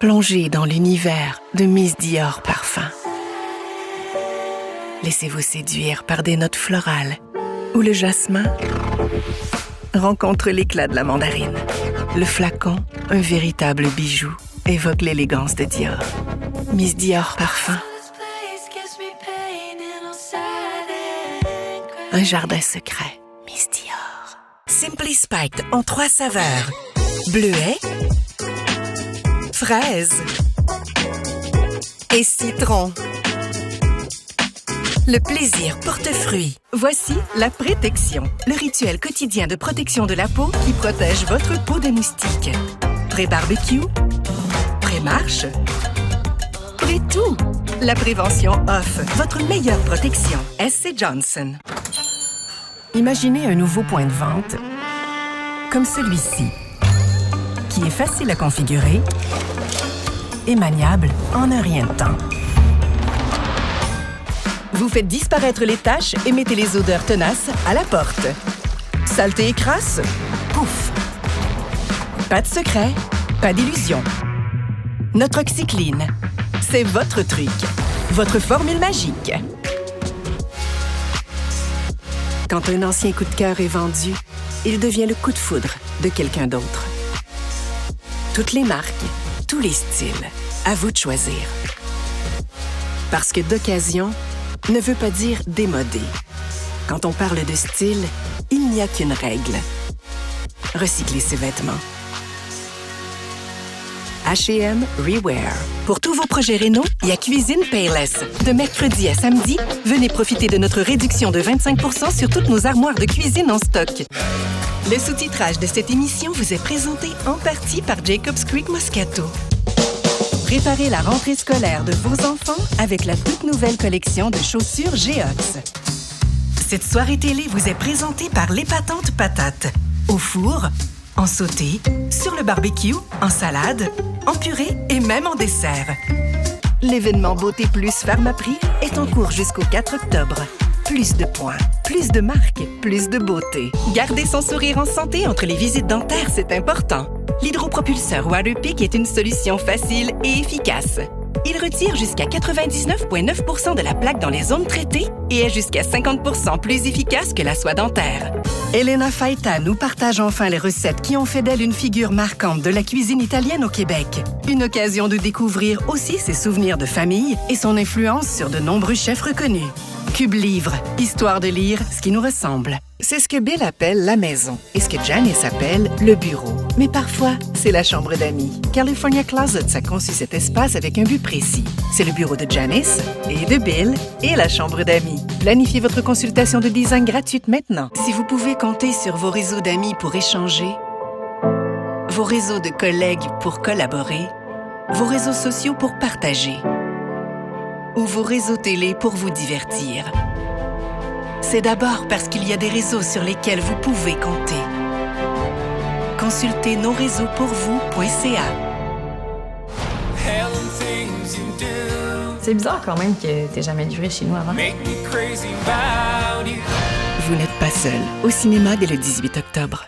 Plongez dans l'univers de Miss Dior Parfum. Laissez-vous séduire par des notes florales où le jasmin rencontre l'éclat de la mandarine. Le flacon, un véritable bijou, évoque l'élégance de Dior. Miss Dior Parfum. Un jardin secret. Miss Dior. Simply Spiked en 3 saveurs. Bleuet, fraise et citron. Le plaisir porte fruit. Voici la Prétection, le rituel quotidien de protection de la peau qui protège votre peau des moustiques. Pré-barbecue, pré-marche, pré-tout. La prévention offre votre meilleure protection. SC Johnson. Imaginez un nouveau point de vente comme celui-ci, qui est facile à configurer et maniable en un rien de temps. Vous faites disparaître les taches et mettez les odeurs tenaces à la porte. Saleté et crasse? Pouf! Pas de secret, pas d'illusion. Notre OxyClean, c'est votre truc, votre formule magique. Quand un ancien coup de cœur est vendu, il devient le coup de foudre de quelqu'un d'autre. Toutes les marques, tous les styles, à vous de choisir. Parce que d'occasion ne veut pas dire démodé. Quand on parle de style, il n'y a qu'une règle. Recycler ses vêtements. H&M Rewear. Pour tous vos projets rénaux, il y a Cuisine Payless. De mercredi à samedi, venez profiter de notre réduction de 25% sur toutes nos armoires de cuisine en stock. Le sous-titrage de cette émission vous est présenté en partie par Jacobs Creek Moscato. Préparez la rentrée scolaire de vos enfants avec la toute nouvelle collection de chaussures Geox. Cette soirée télé vous est présentée par l'épatante patate. Au four, en sauté, sur le barbecue, en salade, en purée et même en dessert. L'événement Beauté Plus Pharmaprix est en cours jusqu'au 4 octobre. Plus de points, plus de marques, plus de beauté. Garder son sourire en santé entre les visites dentaires, c'est important. L'hydropropulseur Waterpik est une solution facile et efficace. Il retire jusqu'à 99,9% de la plaque dans les zones traitées et est jusqu'à 50% plus efficace que la soie dentaire. Elena Faita nous partage enfin les recettes qui ont fait d'elle une figure marquante de la cuisine italienne au Québec. Une occasion de découvrir aussi ses souvenirs de famille et son influence sur de nombreux chefs reconnus. Cube Livre, histoire de lire ce qui nous ressemble. C'est ce que Bill appelle la maison et ce que Janice appelle le bureau. Mais parfois, c'est la chambre d'amis. California Closets a conçu cet espace avec un but précis. C'est le bureau de Janice et de Bill et la chambre d'amis. Planifiez votre consultation de design gratuite maintenant. Si vous pouvez compter sur vos réseaux d'amis pour échanger, vos réseaux de collègues pour collaborer, vos réseaux sociaux pour partager, ou vos réseaux télé pour vous divertir. C'est d'abord parce qu'il y a des réseaux sur lesquels vous pouvez compter. Consultez nosréseauxpourvous.ca. C'est bizarre quand même que t'aies jamais livré chez nous avant. Vous n'êtes pas seul. Au cinéma dès le 18 octobre.